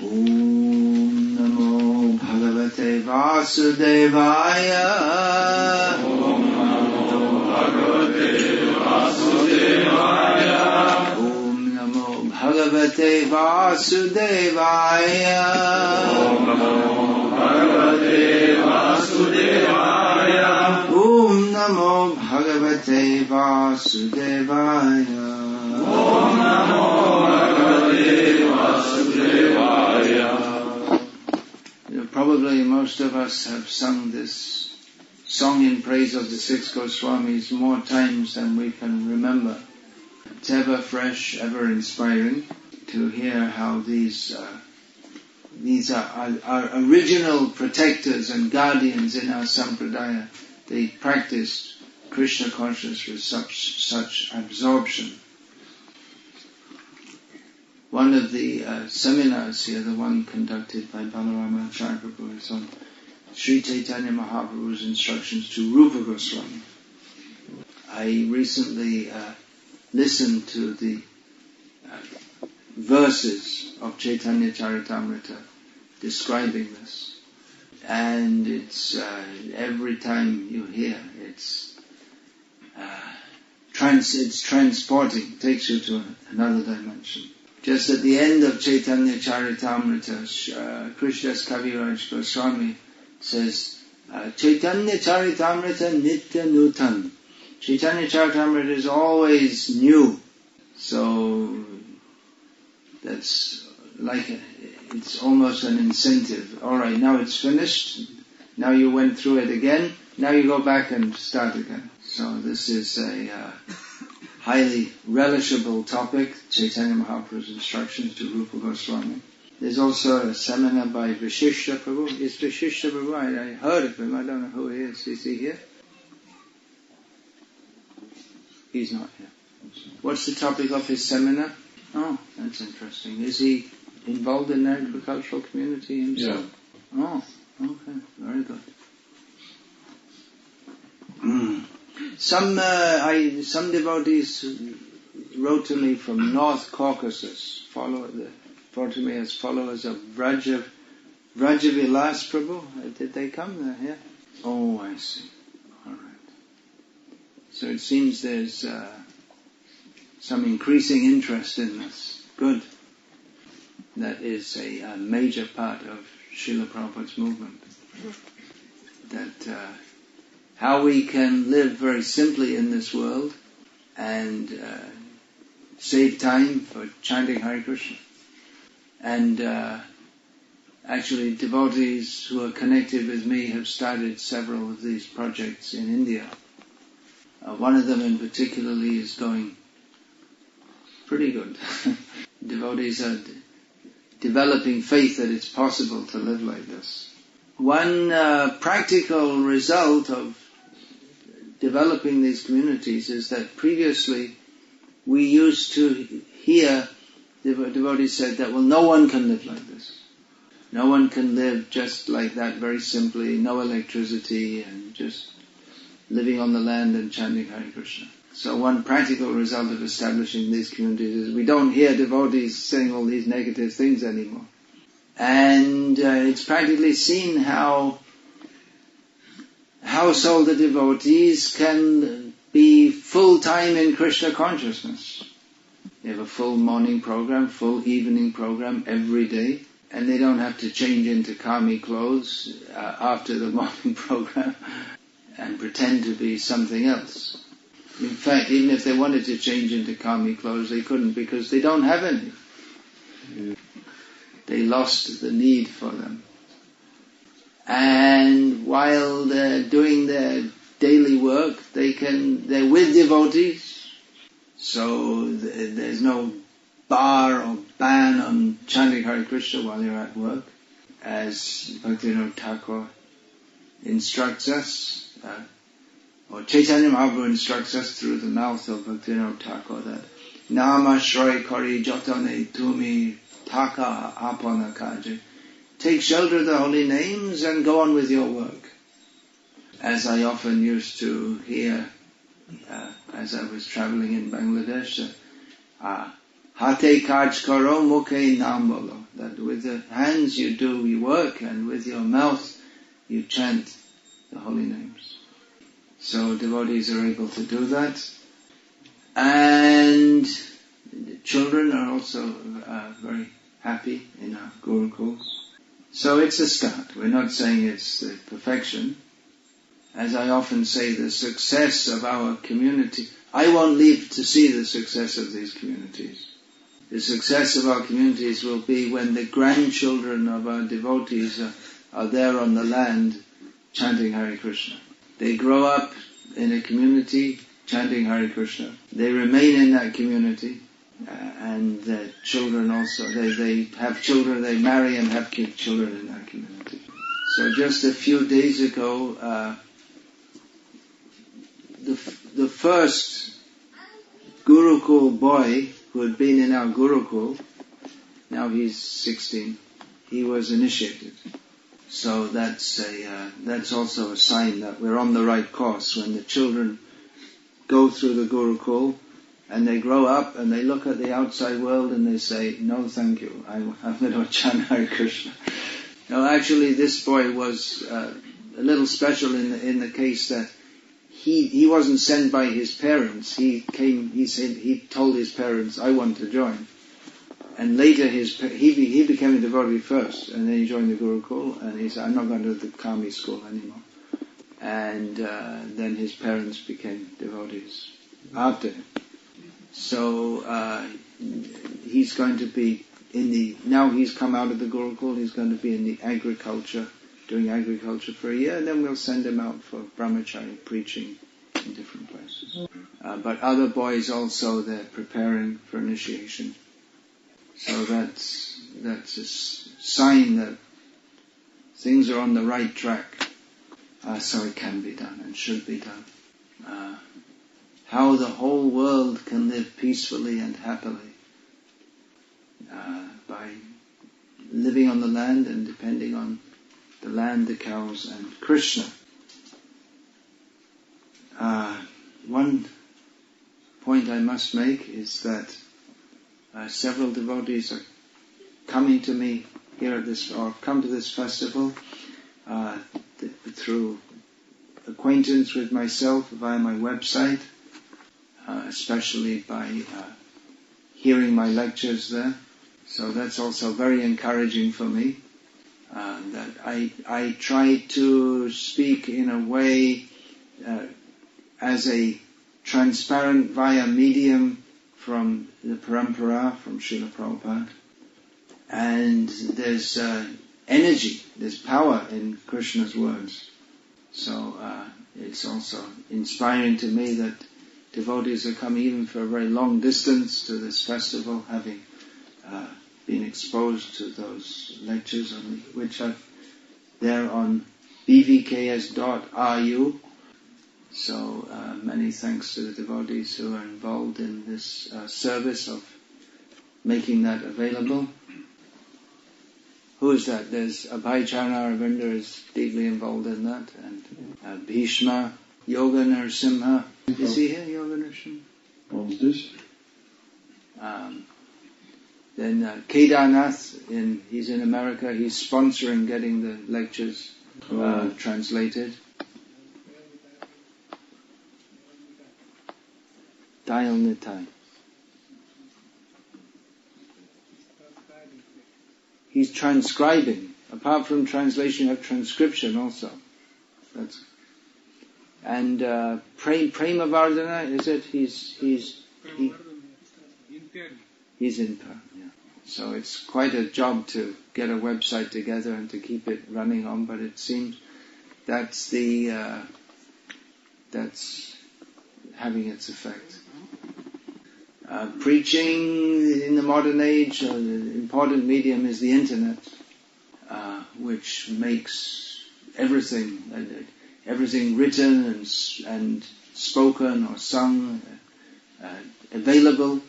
Om Namo Bhagavate Vasudevaya. Om Namo Bhagavate Vasudevaya. Om Namo Bhagavate Vasudevaya. Om Namo Bhagavate Vasudevaya. Om Namo Bhagavate Vasudevaya. Om Namo Bhagavate Vasudevaya. Probably most of us have sung this song in praise of the six Goswamis more times than we can remember. It's ever fresh, ever inspiring to hear how these are our original protectors and guardians in our sampradaya. They practiced Krishna consciousness with such absorption. One of the seminars here, the one conducted by Balarama Acharya Prabhu, is on Sri Chaitanya Mahaprabhu's instructions to Rupa Goswami. I recently listened to the verses of Chaitanya Charitamrita describing this. And it's every time you hear, it's transporting, takes you to another dimension. Just at the end of Chaitanya Charitamrita, Krishnadas Kaviraj Goswami says, Chaitanya Charitamrita Nitya Nutan. Chaitanya Charitamrita is always new. So that's it's almost an incentive. Alright, now it's finished. Now you went through it again. Now you go back and start again. So this is a highly relishable topic, Chaitanya Mahaprabhu's instructions to Rupa Goswami. There's also a seminar by Vishishta Prabhu. Is Vishishta Prabhu? I heard of him. I don't know who he is. Is he here? He's not here. What's the topic of his seminar? Oh, that's interesting. Is he involved in the agricultural community himself? Yeah. Oh, okay. Very good. Some devotees wrote to me from North Caucasus, wrote to me as followers of Vrajavilas Prabhu. Did they come there? Yeah. Oh, I see. All right. So it seems there's some increasing interest in this. Good. That is a major part of Srila Prabhupada's movement. That how we can live very simply in this world and save time for chanting Hare Krishna. And actually devotees who are connected with me have started several of these projects in India. One of them in particularly is going pretty good. Devotees are developing faith that it's possible to live like this. One practical result of developing these communities is that previously we used to hear the devotees said that, well, no one can live like this. No one can live just like that, very simply, no electricity and just living on the land and chanting Hare Krishna. So one practical result of establishing these communities is we don't hear devotees saying all these negative things anymore. And it's practically seen how householder devotees can be full-time in Krishna consciousness. They have a full morning program, full evening program every day, and they don't have to change into kami clothes after the morning program and pretend to be something else. In fact, even if they wanted to change into kami clothes, they couldn't because they don't have any. They lost the need for them. And while they're doing their daily work, they're with devotees, so there's no bar or ban on chanting Hare Krishna while you're at work, as Bhaktivinoda Thakur instructs us, or Chaitanya Mahaprabhu instructs us through the mouth of Bhaktivinoda Thakur that Nama Shray Kari Jotane Tumi Taka Apana Kaje. Take shelter of the holy names and go on with your work. As I often used to hear as I was traveling in Bangladesh, Hate kaj karo mukhe naam bolo. that with the hands you do your work and with your mouth you chant the holy names. So devotees are able to do that. And children are also very happy in our gurukuls. So it's a start. We're not saying it's the perfection. As I often say, the success of our community, I won't live to see the success of these communities. The success of our communities will be when the grandchildren of our devotees are there on the land chanting Hare Krishna. They grow up in a community chanting Hare Krishna. They remain in that community, and their children also, they have children, they marry and have children in that community. So just a few days ago, the first Gurukul boy who had been in our Gurukul, now he's 16, he was initiated. So that's also a sign that we're on the right course. When the children go through the Gurukul and they grow up and they look at the outside world and they say, no thank you, I'm going to chant Hare Krishna. No, actually this boy was a little special in the case that he wasn't sent by his parents. He told his parents, I want to join. And later he became a devotee first, and then he joined the Gurukul, and he said, I'm not going to the Kami school anymore. And then his parents became devotees after him. So he's going to be now he's come out of the Gurukul, he's going to be in the agriculture, doing agriculture for a year, and then we'll send him out for brahmachari preaching in different places. But other boys also, they're preparing for initiation. So that's a sign that things are on the right track. So it can be done and should be done. How the whole world can live peacefully and happily by living on the land and depending on the land, the cows, and Krishna. One point I must make is that several devotees are coming to me here at this, or come to this festival through acquaintance with myself via my website, especially by hearing my lectures there. So that's also very encouraging for me. That I try to speak in a way as a transparent via medium from the parampara, from Srila Prabhupada. And there's energy, there's power in Krishna's words. So it's also inspiring to me that devotees are coming even for a very long distance to this festival, having been exposed to those lectures, which are there on bvks.ru. So many thanks to the devotees who are involved in this service of making that available. Who is that? There's Abhay Charanaravindra is deeply involved in that, and Bhishma, Yoga Narasimha. Is he here, Yoga Narasimha? What's this? Then Kedarnath, he's in America, he's sponsoring getting the lectures translated. Dayal Nitai. He's transcribing. Apart from translation, you have transcription also. And Prema Vardhana, is it? He's in Perth, yeah. So it's quite a job to get a website together and to keep it running on, but it seems that's having its effect. Preaching in the modern age, the important medium is the internet, which makes everything written and spoken or sung available.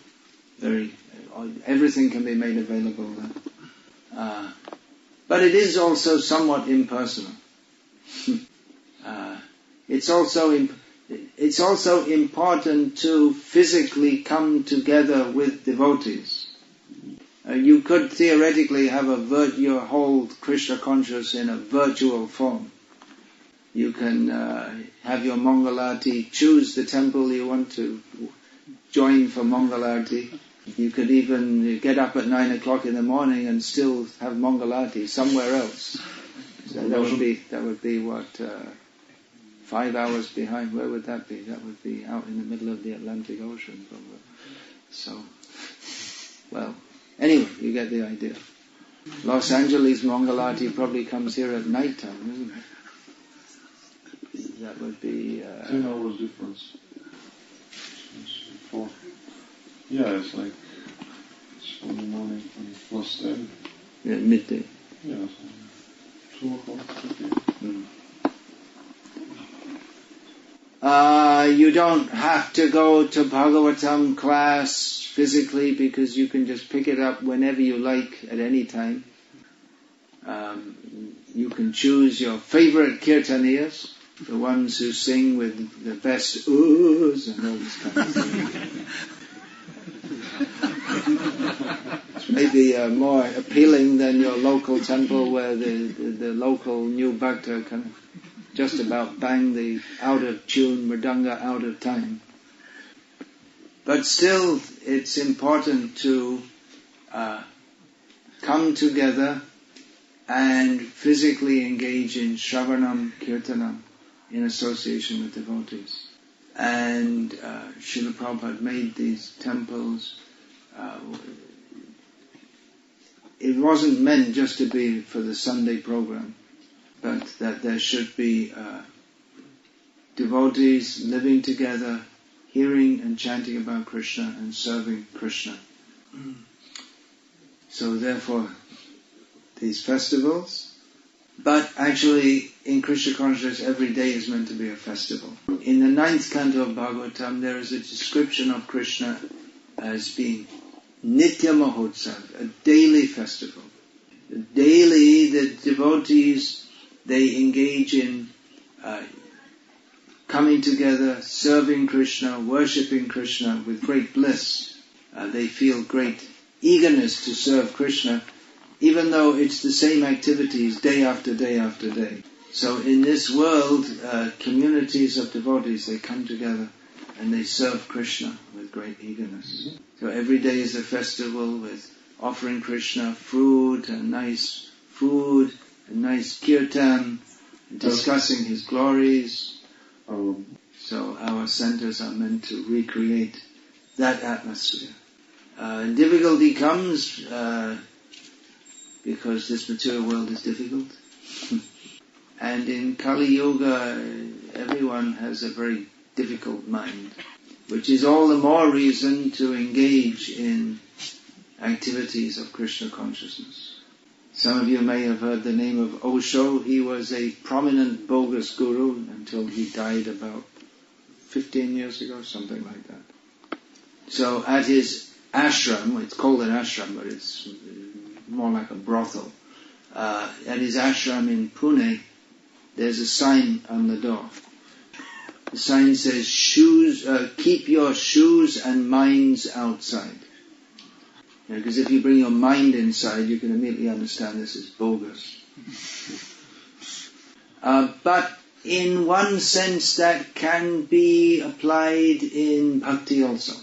Everything can be made available there. But it is also somewhat impersonal. It's also important to physically come together with devotees. You could theoretically have your whole Krishna consciousness in a virtual form. You can have your Mangalarti, choose the temple you want to join for Mangalarti. You could even get up at 9 o'clock in the morning and still have Mangalarti somewhere else. So that would be what, 5 hours behind. Where would that be? That would be out in the middle of the Atlantic Ocean. So, well, anyway, you get the idea. Los Angeles Mangalarti probably comes here at night time, isn't it? That would be 10 hours difference. Yeah, it's like it's from the morning plus 10. Yeah, midday. Yeah, so 2 o'clock. Okay. You don't have to go to Bhagavatam class physically because you can just pick it up whenever you like at any time. You can choose your favorite kirtaniyas, the ones who sing with the best oohs and all this kind of thing. It's maybe more appealing than your local temple where the local new bhakta can just about bang the out of tune mridanga out of time. But still, it's important to come together and physically engage in Shravanam, Kirtanam, in association with devotees. And Srila Prabhupada made these temples. It wasn't meant just to be for the Sunday program, but that there should be devotees living together, hearing and chanting about Krishna and serving Krishna. So therefore, these festivals, but actually in Krishna consciousness every day is meant to be a festival. In the 9th canto of Bhagavatam there is a description of Krishna as being Nitya Mahotsav, a daily festival. Daily the devotees, they engage in coming together, serving Krishna, worshipping Krishna with great bliss. They feel great eagerness to serve Krishna, even though it's the same activities day after day after day. So in this world, communities of devotees, they come together and they serve Krishna with great eagerness. So every day is a festival with offering Krishna fruit and nice kirtan, discussing his glories. So our centers are meant to recreate that atmosphere. Difficulty comes because this material world is difficult. And in Kali Yuga, everyone has a very difficult mind, which is all the more reason to engage in activities of Krishna consciousness. Some of you may have heard the name of Osho. He was a prominent bogus guru until he died about 15 years ago, something like that. So at his ashram, it's called an ashram, but it's more like a brothel. At his ashram in Pune, there's a sign on the door. The sign says, keep your shoes and minds outside. Because if you bring your mind inside, you can immediately understand this is bogus. But in one sense that can be applied in Bhakti also.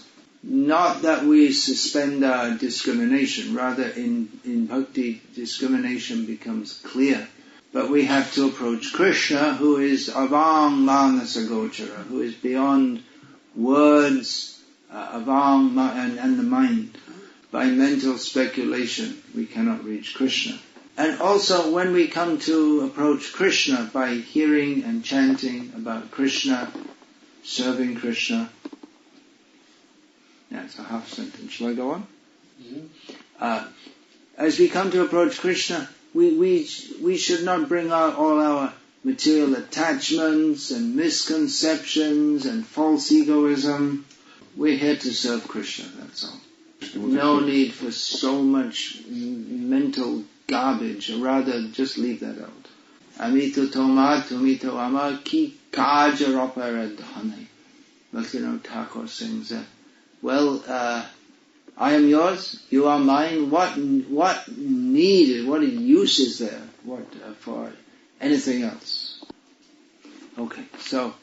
Not that we suspend our discrimination, rather in Bhakti discrimination becomes clear. But we have to approach Krishna, who is avang manasa gochara, who is beyond words, avang and the mind. By mental speculation, we cannot reach Krishna. And also when we come to approach Krishna by hearing and chanting about Krishna, serving Krishna. That's a half sentence. Shall I go on? Mm-hmm. As we come to approach Krishna, we should not bring out all our material attachments and misconceptions and false egoism. We're here to serve Krishna, that's all. No need for so much mental garbage, or rather just leave that out. Amito toma, tumito ama, ki kaja ropara dhane. Bhaktivinoda Thakur sings that. Well, I am yours, you are mine. What need, what use is there? What for anything else? Okay, so